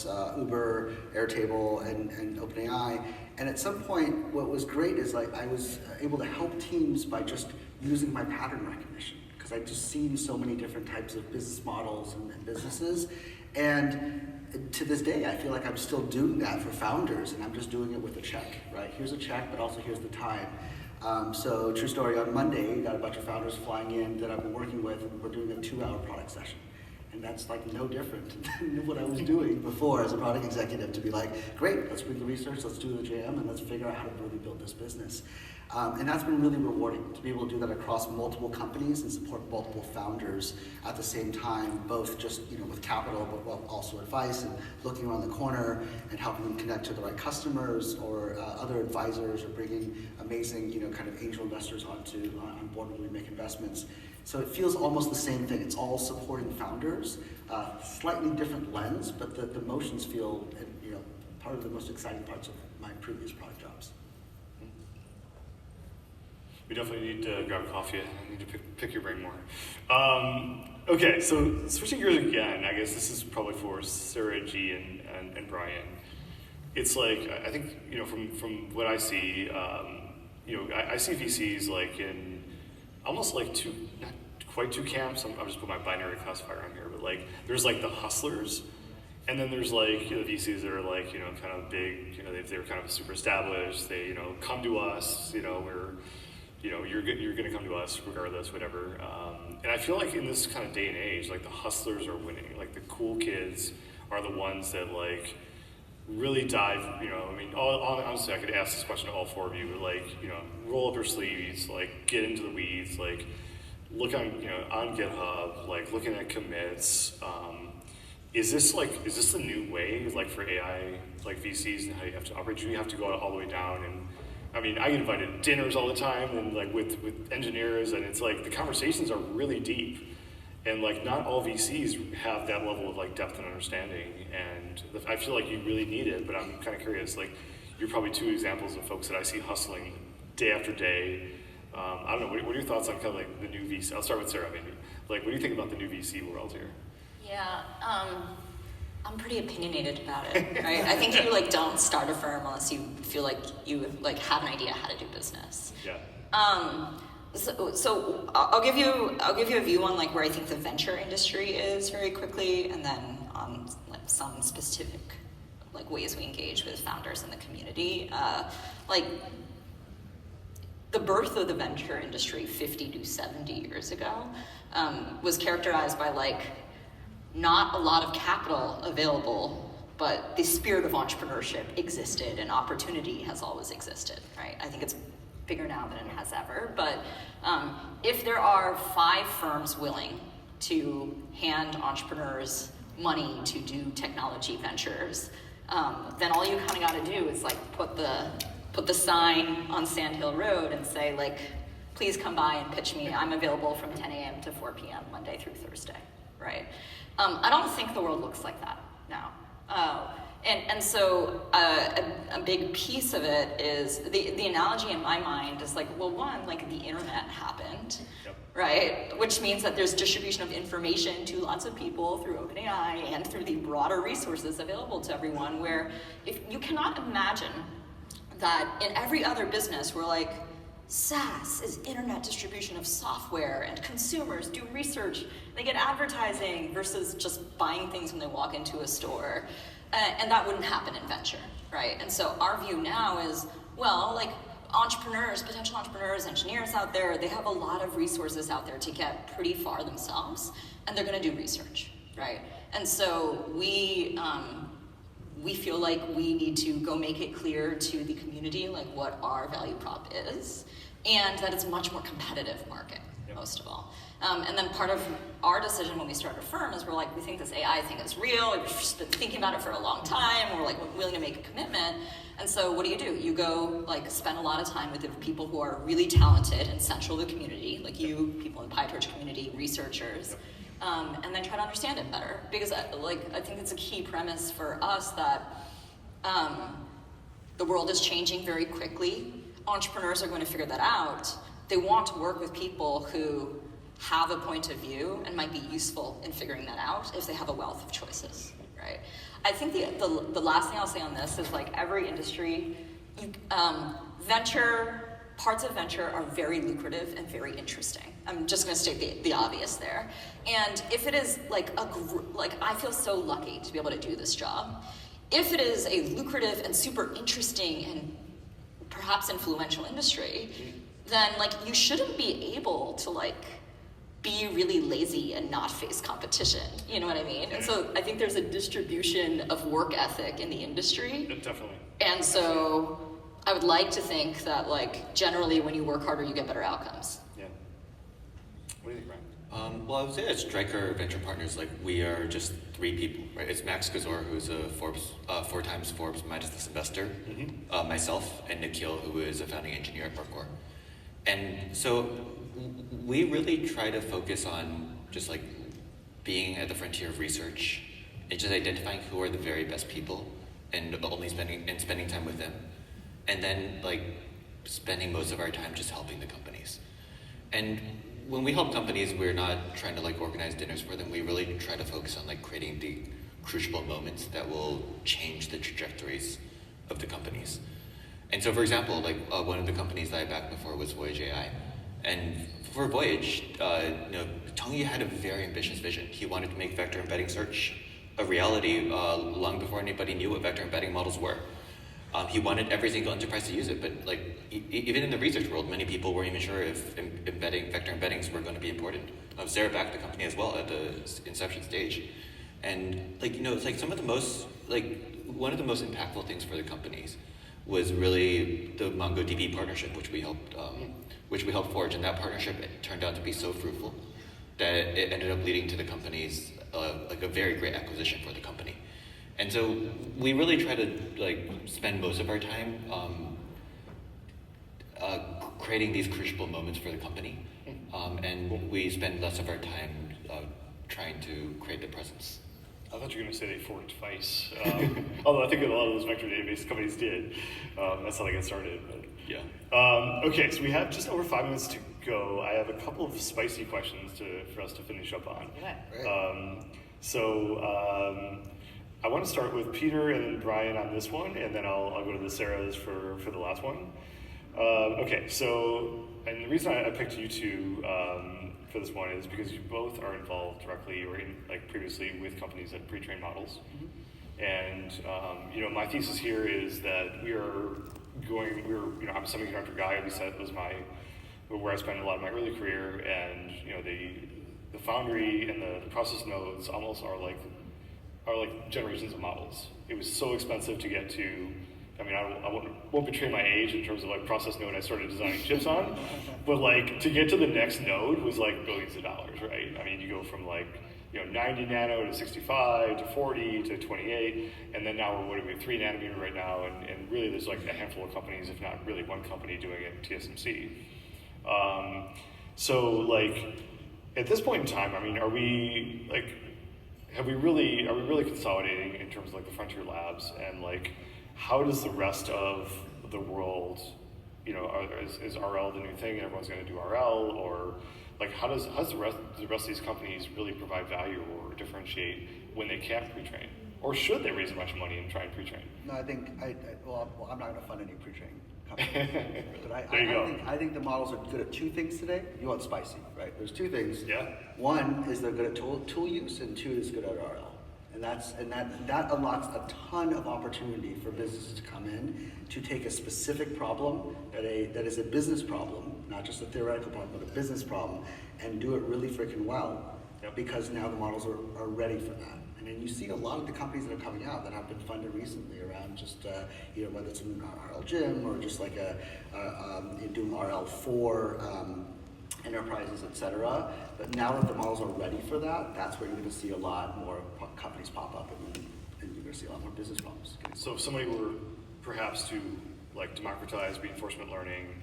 was Uber, Airtable, and OpenAI. And at some point, what was great is like I was able to help teams by just using my pattern recognition, because I'd just seen so many different types of business models and businesses. And to this day, I feel like I'm still doing that for founders, and I'm just doing it with a check, right? Here's a check, but also here's the time. So true story, on Monday, got a bunch of founders flying in that I've been working with, and we're doing a 2-hour product session. And that's like no different than what I was doing before as a product executive, to be like, great, let's bring the research, let's do the jam, and let's figure out how to really build this business. And that's been really rewarding, to be able to do that across multiple companies and support multiple founders at the same time, both just with capital, but also advice and looking around the corner and helping them connect to the right customers or other advisors, or bringing amazing kind of angel investors on board when we make investments. So it feels almost the same thing. It's all supporting founders, slightly different lens, but the motions feel part of the most exciting parts of my previous product jobs. We definitely need to grab coffee. I need to pick your brain more. Okay, so switching gears again, I guess this is probably for Sarah G and Brian. It's like, I think, from what I see, I see VCs like in almost like not quite two camps. I'm just put my binary classifier on here, but like there's like the hustlers, and then there's like the VCs that are like kind of big. They're kind of super established. They come to us. We're you're gonna come to us regardless, whatever. And I feel like in this kind of day and age, like the hustlers are winning. Like the cool kids are the ones that like really dive. Honestly, I could ask this question to all four of you. But like, roll up your sleeves, like get into the weeds, like look on on GitHub, like looking at commits. Is this the new way, like for AI, like VCs and how you have to operate? You have to go all the way down and. I get invited to dinners all the time and like with engineers, and it's like the conversations are really deep, and like not all VCs have that level of like depth and understanding, and I feel like you really need it. But I'm kind of curious, like you're probably two examples of folks that I see hustling day after day. I don't know, what are your thoughts on kind of like the new VC? I'll start with Sarah maybe. Like what do you think about the new VC world here? Yeah. I'm pretty opinionated about it, right? I think you like don't start a firm unless you feel like you like have an idea how to do business. Yeah. So I'll give you a view on like where I think the venture industry is very quickly, and then on like some specific like ways we engage with founders in the community. Like the birth of the venture industry 50 to 70 years ago was characterized by like not a lot of capital available, but the spirit of entrepreneurship existed and opportunity has always existed, right? I think it's bigger now than it has ever, but if there are 5 firms willing to hand entrepreneurs money to do technology ventures, then all you kind of got to do is like put the sign on Sand Hill Road and say like, please come by and pitch me. I'm available from 10 a.m. to 4 p.m. Monday through Thursday, right? I don't think the world looks like that now. And so a big piece of it is, the analogy in my mind is like, well, one, like the internet happened, Yep. right? Which means that there's distribution of information to lots of people through OpenAI and through the broader resources available to everyone, where if you cannot imagine that in every other business we're like, SaaS is internet distribution of software, and consumers do research, they get advertising versus just buying things when they walk into a store. And that wouldn't happen in venture, right? And so our view now is, well, like entrepreneurs, potential entrepreneurs, engineers out there, they have a lot of resources out there to get pretty far themselves, and they're gonna do research, right? And so we feel like we need to go make it clear to the community like what our value prop is, and that it's a much more competitive market, most of all. And then part of our decision when we started a firm is we're like, we think this AI thing is real, we've just been thinking about it for a long time, we're like willing to make a commitment. And so what do? You go like spend a lot of time with the people who are really talented and central to the community, like you, people in the PyTorch community, researchers, and then try to understand it better. Because I think it's a key premise for us that the world is changing very quickly. Entrepreneurs are going to figure that out. They want to work with people who have a point of view and might be useful in figuring that out if they have a wealth of choices, right? I think the last thing I'll say on this is like every industry, parts of venture are very lucrative and very interesting. I'm just going to state the obvious there. And if it is like I feel so lucky to be able to do this job. If it is a lucrative and super interesting and perhaps influential industry, then like you shouldn't be able to like be really lazy and not face competition. You know what I mean? And so I think there's a distribution of work ethic in the industry. Yeah, definitely. And so I would like to think that like generally when you work harder, you get better outcomes. Yeah. What do you think, Brian? Well, I would say at Stryker Venture Partners, like we are just 3 people, right? It's Max Gazor, who's a Forbes, 4 times Forbes Majestic Investor, myself, and Nikhil, who is a founding engineer at Parkour. And so we really try to focus on just like being at the frontier of research and just identifying who are the very best people and spending time with them. And then like spending most of our time just helping the companies. And when we help companies, we're not trying to like organize dinners for them. We really try to focus on like creating the crucible moments that will change the trajectories of the companies. And so, for example, like one of the companies that I backed before was Voyage AI. And for Voyage, Tongyi had a very ambitious vision. He wanted to make vector embedding search a reality long before anybody knew what vector embedding models were. He wanted every single enterprise to use it, but like even in the research world, many people weren't even sure if vector embeddings were going to be important. Sarah backed the company as well at the inception stage, and it's like some of the most one of the most impactful things for the companies was really the MongoDB partnership, which we helped forge, and that partnership turned out to be so fruitful that it ended up leading to the company's like a very great acquisition for the company. And so we really try to like spend most of our time creating these crucible moments for the company, and we spend less of our time trying to create the presence. I thought you were going to say they forked Vice, although I think a lot of those vector database companies did. That's how they got started. But. Yeah. Okay, so we have just over 5 minutes to go. I have a couple of spicy questions for us to finish up on. Yeah. I want to start with Peter and Brian on this one, and then I'll go to the Sarahs for the last one. Okay, so, and the reason I picked you two for this one is because you both are involved directly or previously with companies that pre-train models. And my thesis here is that I'm a semiconductor guy, at least that was where I spent a lot of my early career, and the foundry and the process nodes almost are like generations of models. It was so expensive to get to. I mean, I won't betray my age in terms of like process node I started designing chips on, but like to get to the next node was like billions of dollars, right? I mean, you go from 90 nano to 65 to 40 to 28, and then now we're 3 nanometer right now, and really there's like a handful of companies, if not really one company, doing it in TSMC. So like at this point in time, I mean, are we really consolidating in terms of like the frontier labs, and like how does the rest of the world, is RL the new thing and everyone's going to do RL, or like how does the rest of these companies really provide value or differentiate when they can't pre-train, or should they raise a bunch of money and try and pre-train? No, I think I'm not going to fund any pre-train company. But There you go. I think the models are good at 2 things today. You want spicy, right? There's 2 things. Yeah. One is they're good at tool use, and 2 is good at RL. And that unlocks a ton of opportunity for businesses to come in to take a specific problem that is a business problem, not just a theoretical problem, but a business problem, and do it really freaking well. Yep. Because now the models are ready for that. And then you see a lot of the companies that are coming out that have been funded recently around just whether it's an RL gym or just like doing RL for enterprises, etc. But now that the models are ready for that, that's where you're going to see a lot more companies pop up, and you're going to see a lot more business problems. So if somebody were perhaps to like democratize reinforcement learning,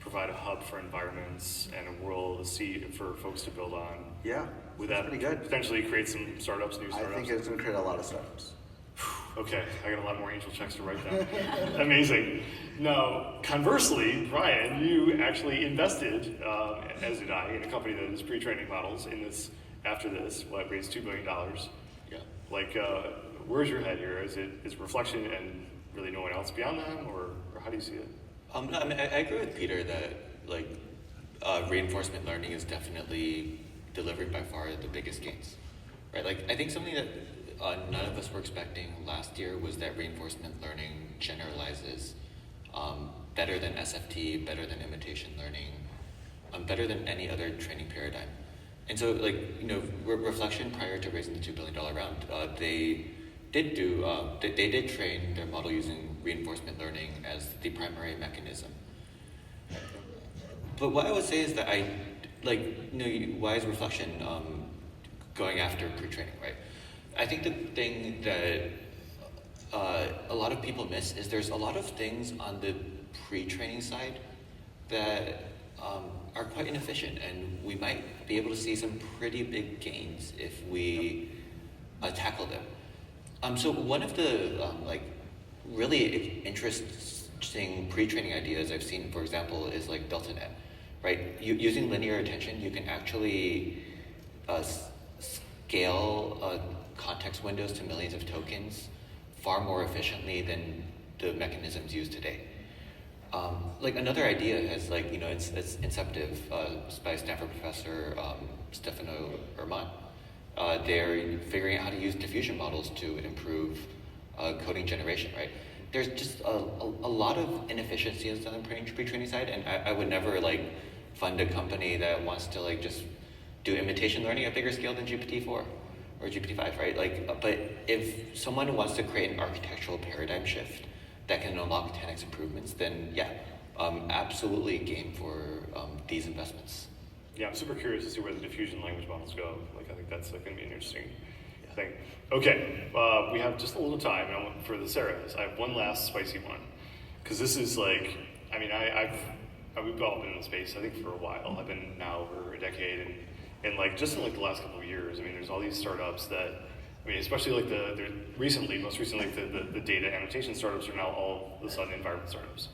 provide a hub for environments and a world, a seed for folks to build on. Yeah, Would that pretty good. potentially create some new startups? I think it's going to create a lot of startups. Okay, I got a lot more angel checks to write down. Amazing. Now, conversely, Brian, you actually invested, as did I, in a company that is pre-training models in this. After this, raised $2 billion. Yeah. Like, where's your head here? Is reflection and really no one else beyond them, or how do you see it? No, I mean, I agree with Peter that like reinforcement learning is definitely delivered by far the biggest gains, right? Like I think something that none of us were expecting last year was that reinforcement learning generalizes better than SFT, better than imitation learning, better than any other training paradigm. And so, like, you know, Reflection, prior to raising the $2 billion round, they did train their model using reinforcement learning as the primary mechanism. But what I would say is that why is Reflection going after pre-training, right? I think the thing that a lot of people miss is there's a lot of things on the pre-training side that are quite inefficient, and we might be able to see some pretty big gains if we tackle them. So one of the really interesting pre-training ideas I've seen, for example, is like DeltaNet, right? Using linear attention, you can actually scale context windows to millions of tokens far more efficiently than the mechanisms used today. Like another idea is it's Inceptive by Stanford professor Stefano Erman. They're figuring out how to use diffusion models to improve coding generation, right? There's just a lot of inefficiencies on the pre-training side, and I would never fund a company that wants to just do imitation learning at bigger scale than GPT-4 or GPT-5, right? But if someone wants to create an architectural paradigm shift that can unlock 10x improvements, then yeah, absolutely game for these investments. Yeah, I'm super curious to see where the diffusion language models go. I think that's going to be an interesting thing. Okay, we have just a little time for the Sarahs. I have one last spicy one, because this is we've all been in the space, I think, for a while. I've been now over a decade, and just in the last couple of years, there's all these startups that, especially most recently, the data annotation startups are now all of a sudden environment startups.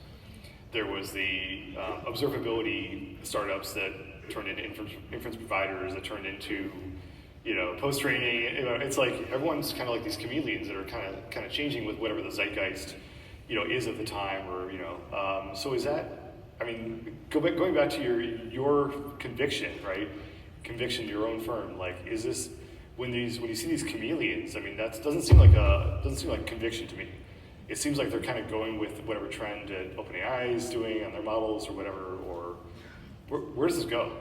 There was the observability startups that turned into inference providers, that turned into, post-training. It's like everyone's kind of like these chameleons that are kind of changing with whatever the zeitgeist, is at the time, or So is that? Going back to your conviction, right? Conviction, your own firm. Is this when you see these chameleons? That doesn't seem like conviction to me. It seems like they're kind of going with whatever trend OpenAI is doing on their models or whatever. Or where does this go?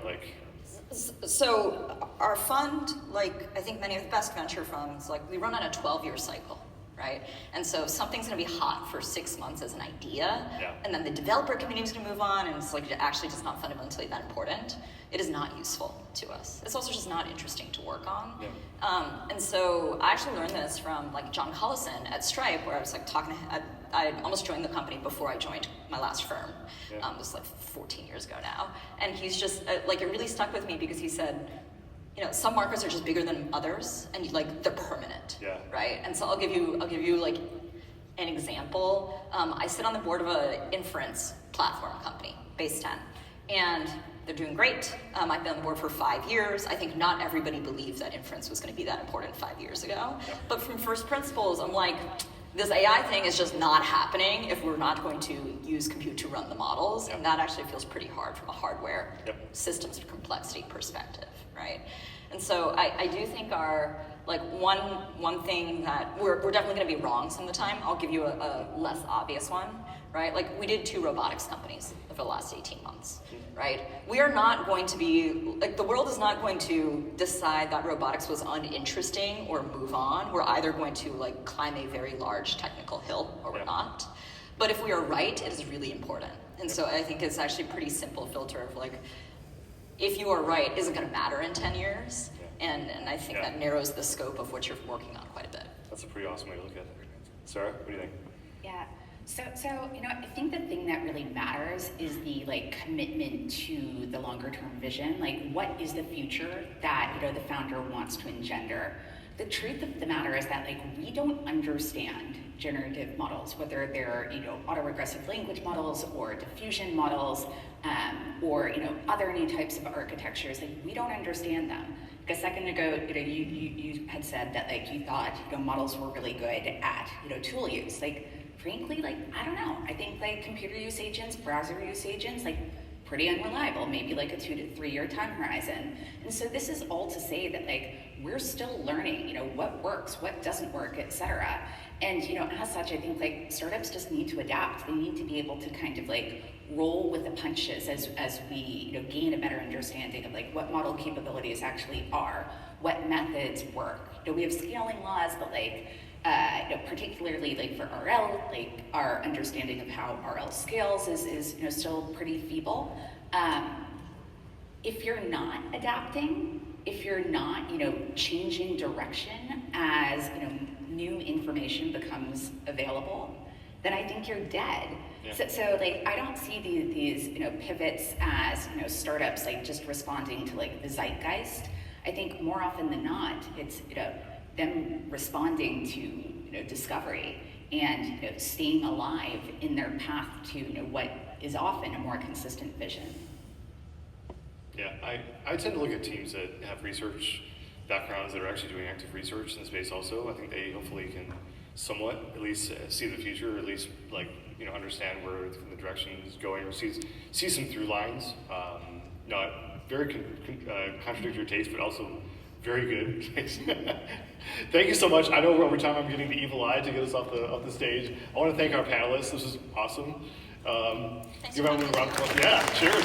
So our fund, I think many of the best venture funds, we run on a 12-year cycle, right? And so if something's going to be hot for 6 months as an idea, and then the developer community is going to move on, and it's actually just not fundamentally that important, it is not useful to us. It's also just not interesting to work on. And so I actually learned this from John Collison at Stripe, where I was talking to I had almost joined the company before I joined my last firm. It was 14 years ago now. And he's just, it really stuck with me because he said, some markets are just bigger than others, and they're permanent, right? And so I'll give you an example. I sit on the board of an inference platform company, Base 10, and they're doing great. I've been on the board for 5 years. I think not everybody believed that inference was going to be that important 5 years ago. But from first principles, I'm this AI thing is just not happening if we're not going to use compute to run the models, and that actually feels pretty hard from a hardware systems complexity perspective, right? And so I do think our one thing that we're definitely going to be wrong some of the time. I'll give you a less obvious one, right? We did 2 robotics companies over the last 18 months, right? We are not going to be, the world is not going to decide that robotics was uninteresting or move on. We're either going to climb a very large technical hill or we're not. But if we are right, it is really important. And so I think it's actually a pretty simple filter of if you are right, is it going to matter in 10 years? And I think that narrows the scope of what you're working on quite a bit. That's a pretty awesome way to look at it. Sarah, what do you think? Yeah. So I think the thing that really matters is the commitment to the longer term vision. What is the future that the founder wants to engender? The truth of the matter is that we don't understand generative models, whether they're autoregressive language models or diffusion models, or other new types of architectures. We don't understand them. Like a second ago, you had said that like you thought models were really good at tool use. Like frankly, like I don't know. I think like computer use agents, browser use agents, like pretty unreliable. Maybe like a 2 to 3 year time horizon. And so this is all to say that like we're still learning. What works, what doesn't work, etc. And as such, I think like startups just need to adapt. They need to be able to kind of like roll with the punches as we gain a better understanding of like what model capabilities actually are, what methods work. We have scaling laws, but like particularly like for RL, like our understanding of how RL scales is still pretty feeble. If you're not adapting, if you're not changing direction as new information becomes available, then I think you're dead. Yeah. So like I don't see these pivots as startups like just responding to like the zeitgeist. I think more often than not it's them responding to discovery and staying alive in their path to what is often a more consistent vision. Yeah, I tend to look at teams that have research backgrounds that are actually doing active research in the space also. I think they hopefully can somewhat at least see the future, or at least like understand where the direction is going, or see some through lines. Not very contradictory taste, but also very good. Thank you so much. I know we're over time. I'm getting the evil eye to get us off the stage. I want to thank our panelists. This is awesome. Thanks Give everyone a round of applause. Yeah, cheers.